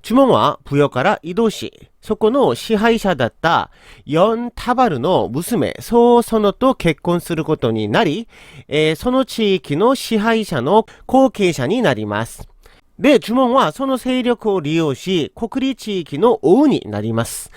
呪文はブヨから移動し、そこの支配者だったヨン・タバルの娘、ソーソノと結婚することになり、その地域の支配者の後継者になります。で、呪文はその勢力を利用し、国立地域の王になります。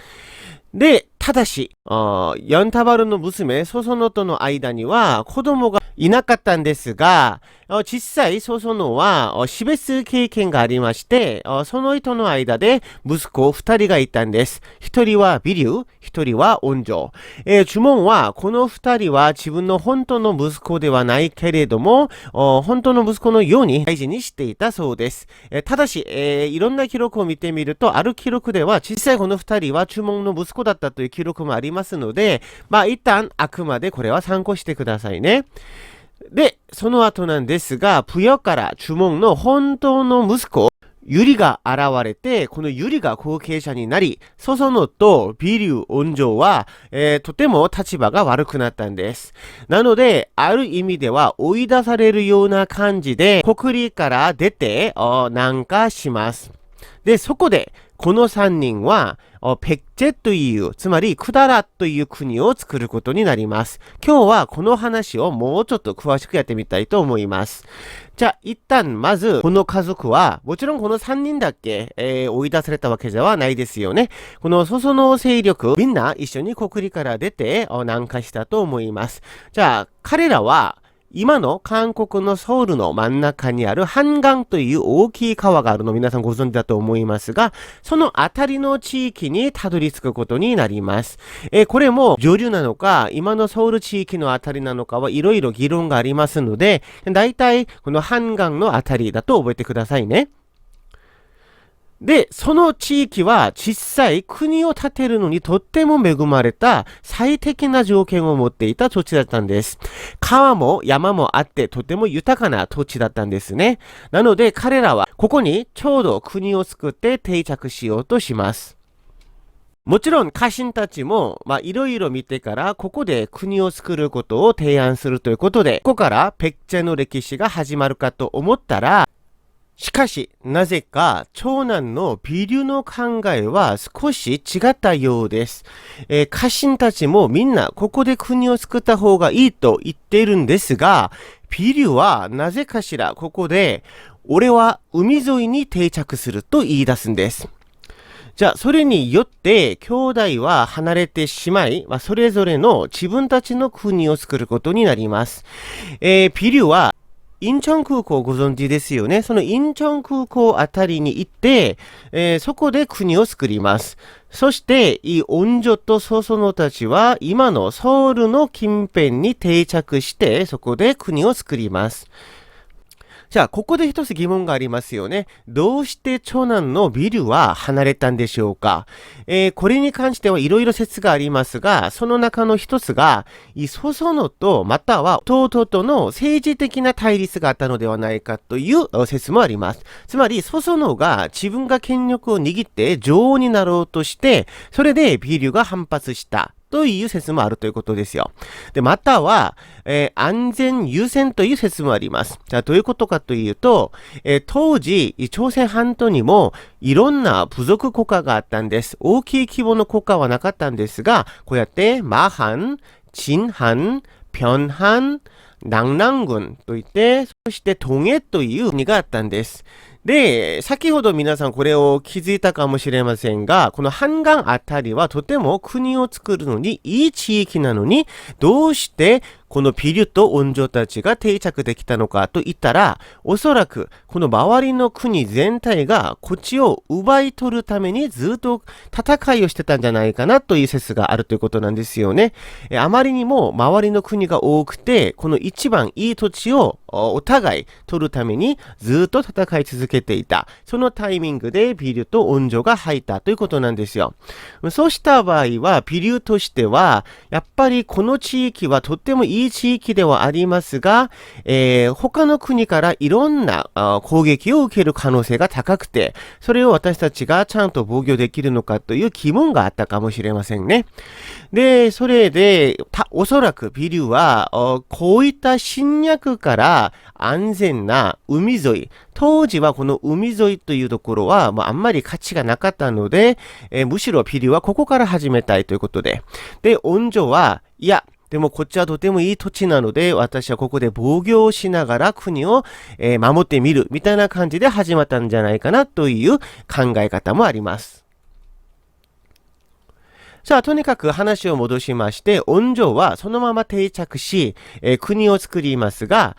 で、ただし、ヨンタバルの娘、ソソノとの間には子供がいなかったんですが、実際ソソノは死別経験がありまして、その人の間で息子2人がいたんです。1人はビリュウ、1人はオンジョ。呪文はこの2人は自分の本当の息子ではないけれども、本当の息子のように大事にしていたそうです。ただし、いろんな記録を見てみると、ある記録では実際この2人は呪文の息子だったという記録もありますので、一旦あくまでこれは参考してくださいね。で、その後なんですが、ブヨから呪文の本当の息子、ユリが現れて、このユリが後継者になり、ソソノとビリュウ、オンジョは、とても立場が悪くなったんです。なので、ある意味では追い出されるような感じで、国立から出て、南下します。で、そこで、この3人は、ペッチェという、つまり、クダラという国を作ることになります。今日はこの話をもうちょっと詳しくやってみたいと思います。じゃあ、一旦、まず、この家族は、もちろんこの3人だけ、追い出されたわけではないですよね。このソソノ勢力、みんな一緒に国立から出て、南下したと思います。じゃあ、彼らは、今の韓国のソウルの真ん中にあるハンガンという大きい川があるの皆さんご存知だと思いますが、そのあたりの地域にたどり着くことになります。これも上流なのか、今のソウル地域のあたりなのかはいろいろ議論がありますので、だいたいこのハンガンのあたりだと覚えてくださいね。で、その地域は実際国を建てるのにとっても恵まれた最適な条件を持っていた土地だったんです。川も山もあってとても豊かな土地だったんですね。なので彼らはここにちょうど国を作って定着しようとします。もちろん家臣たちもいろいろ見てからここで国を作ることを提案するということで、ここからペッチェの歴史が始まるかと思ったら、しかし、なぜか、長男のビリュの考えは少し違ったようです。家臣たちもみんなここで国を作った方がいいと言っているんですが、ビリュはなぜかしらここで、俺は海沿いに定着すると言い出すんです。じゃあ、それによって、兄弟は離れてしまい、それぞれの自分たちの国を作ることになります。ビリュは、インチョン空港ご存知ですよね。そのインチョン空港あたりに行って、そこで国を作ります。そして、オンジョとソソノたちは今のソウルの近辺に定着して、そこで国を作ります。じゃあ、ここで一つ疑問がありますよね。どうして長男のビルは離れたんでしょうか。これに関してはいろいろ説がありますが、その中の一つが、ソソノとまたは弟との政治的な対立があったのではないかという説もあります。つまり、ソソノが自分が権力を握って女王になろうとして、それでビルが反発した。という説もあるということですよ。で、または、安全優先という説もあります。じゃあ、どういうことかというと、当時、朝鮮半島にもいろんな部族国家があったんです。大きい規模の国家はなかったんですが、こうやってマハン、チンハン、ピョンハン、ナンナン郡といって、そして東映という国があったんです。で、先ほど皆さんこれを気づいたかもしれませんが、このハンガンあたりはとても国を作るのにいい地域なのに、どうしてこのピリュとオンジョたちが定着できたのかと言ったら、おそらくこの周りの国全体がこっちを奪い取るためにずっと戦いをしてたんじゃないかなという説があるということなんですよね。あまりにも周りの国が多くて、この一番いい土地をお互い取るためにずっと戦い続けていた。そのタイミングでピリュとオンジョが入ったということなんですよ。そうした場合は、ピリュとしては、やっぱりこの地域はとってもいいいい地域ではありますが、他の国からいろんな攻撃を受ける可能性が高くて、それを私たちがちゃんと防御できるのかという疑問があったかもしれませんね。で、それで、おそらくビリューは、こういった侵略から安全な海沿い、当時はこの海沿いというところは、あんまり価値がなかったので、むしろビリューはここから始めたいということで。で、恩女は、いや、でもこっちはとてもいい土地なので、私はここで防御をしながら国を、守ってみる、みたいな感じで始まったんじゃないかなという考え方もあります。さあ、とにかく話を戻しまして、恩城はそのまま定着し、国を作りますが、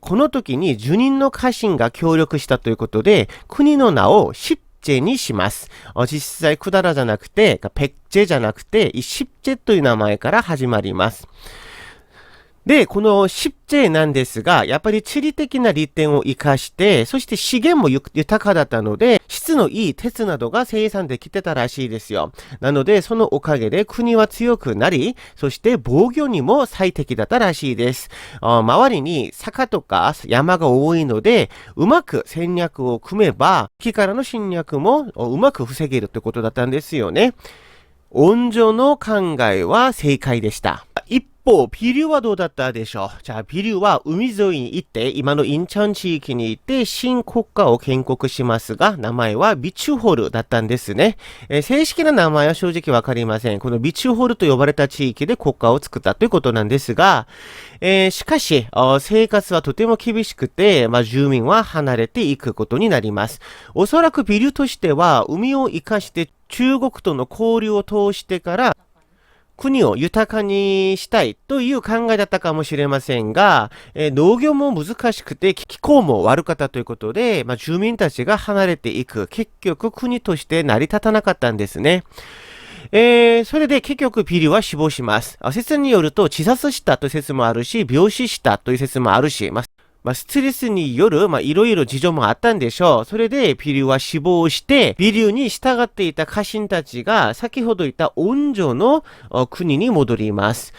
この時に受任の家臣が協力したということで、国の名をシッチェにします。実際、クダラじゃなくて、ペッチェじゃなくて、シッチェという名前から始まります。で、このシッチェなんですが、やっぱり地理的な利点を活かして、そして資源も豊かだったので、質のいい鉄などが生産できてたらしいですよ。なので、そのおかげで国は強くなり、そして防御にも最適だったらしいです。周りに坂とか山が多いので、うまく戦略を組めば、木からの侵略もうまく防げるってことだったんですよね。恩女の考えは正解でした。一方、ビリューはどうだったでしょう。じゃあ、ビリューは海沿いに行って、今のインチョン地域に行って、新国家を建国しますが、名前はビチュホルだったんですね。正式な名前は正直わかりません。このビチュホルと呼ばれた地域で国家を作ったということなんですが、しかし、生活はとても厳しくて、住民は離れていくことになります。おそらくビリューとしては、海を生かして中国との交流を通してから、国を豊かにしたいという考えだったかもしれませんが、農業も難しくて気候も悪かったということで、住民たちが離れていく。結局国として成り立たなかったんですね。それで結局ビリューは死亡します。説によると自殺したという説もあるし、病死したという説もあるし、ストレスによる、いろいろ事情もあったんでしょう。それで、ビリューは死亡して、ビリューに従っていた家臣たちが、先ほど言った恩女の国に戻ります。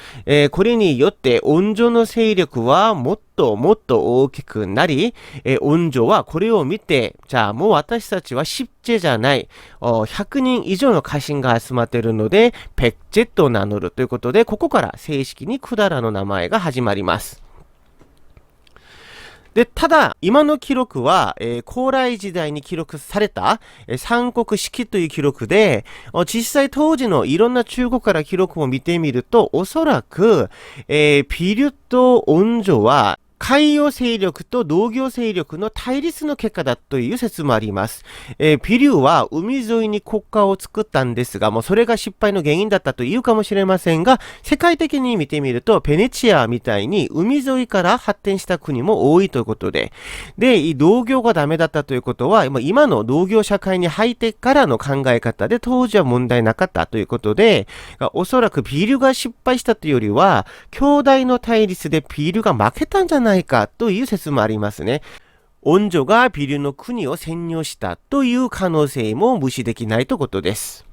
これによって、恩女の勢力はもっともっと大きくなり、恩女はこれを見て、じゃあもう私たちはシッチェじゃない、100人以上の家臣が集まっているので、ペッチェと名乗るということで、ここから正式にクダラの名前が始まります。で、ただ、今の記録は、高麗時代に記録された、三国式という記録で、実際当時のいろんな中国から記録を見てみると、おそらく、ピリュと恩女は、海洋勢力と農業勢力の対立の結果だという説もあります。ピリューは海沿いに国家を作ったんですが、もうそれが失敗の原因だったというかもしれませんが、世界的に見てみると、ペネチアみたいに海沿いから発展した国も多いということで、で、農業がダメだったということは、今の農業社会に入ってからの考え方で当時は問題なかったということで、おそらくピリューが失敗したというよりは、兄弟の対立でピリューが負けたんじゃないかという説もありますね。恩女がビリューの国を占領したという可能性も無視できないということです。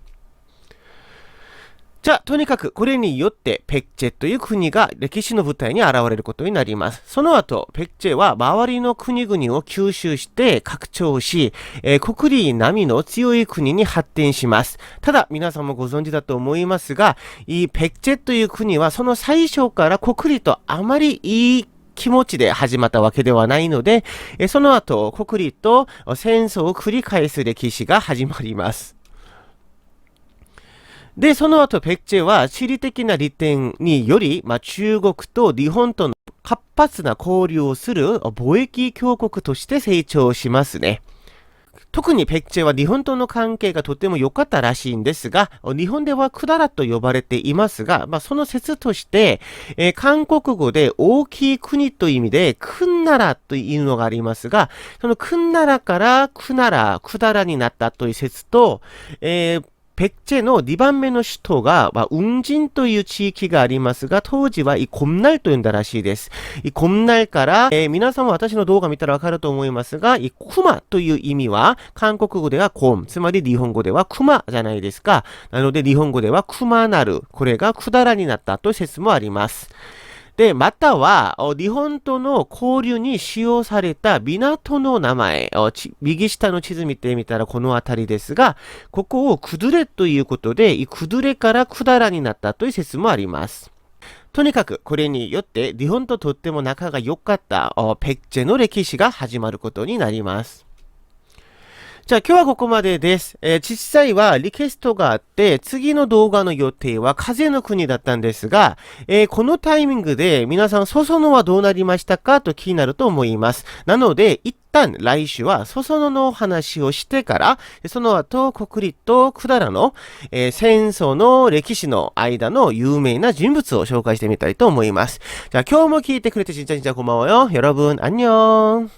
じゃあ、とにかくこれによってペッチェという国が歴史の舞台に現れることになります。その後、ペッチェは周りの国々を吸収して拡張し、国利並みの強い国に発展します。ただ、皆さんもご存知だと思いますが、ペッチェという国はその最初から国利とあまりいい気持ちで始まったわけではないので、その後、国利と戦争を繰り返す歴史が始まります。で、その後、ペッチェは地理的な利点により、中国と日本との活発な交流をする貿易強国として成長しますね。特にペッチェは日本との関係がとても良かったらしいんですが、日本ではクダラと呼ばれていますが、その説として、韓国語で大きい国という意味で、クンナラというのがありますが、そのクンナラからクナラ、クダラになったという説と、ペッチェの2番目の首都が、ウンジンという地域がありますが、当時はイコンナルと呼んだらしいです。イコンナルから、皆さんも私の動画見たらわかると思いますが、クマという意味は、韓国語ではコン、つまり日本語ではクマじゃないですか。なので日本語ではクマナル、これがクダラになったという説もあります。で、または、日本との交流に使用された港の名前、右下の地図見てみたらこの辺りですが、ここをクドゥレということで、クドゥレからクダラになったという説もあります。とにかく、これによって、日本ととっても仲が良かった、ペクチェの歴史が始まることになります。じゃあ今日はここまでです。実際はリクエストがあって、次の動画の予定は風の国だったんですが、このタイミングで皆さん、ソソノはどうなりましたかと気になると思います。なので、一旦来週はソソノの話をしてから、その後、国立とクダラの、戦争の歴史の間の有名な人物を紹介してみたいと思います。じゃあ今日も聞いてくれて진짜こんばんはよ。여러분、 안녕。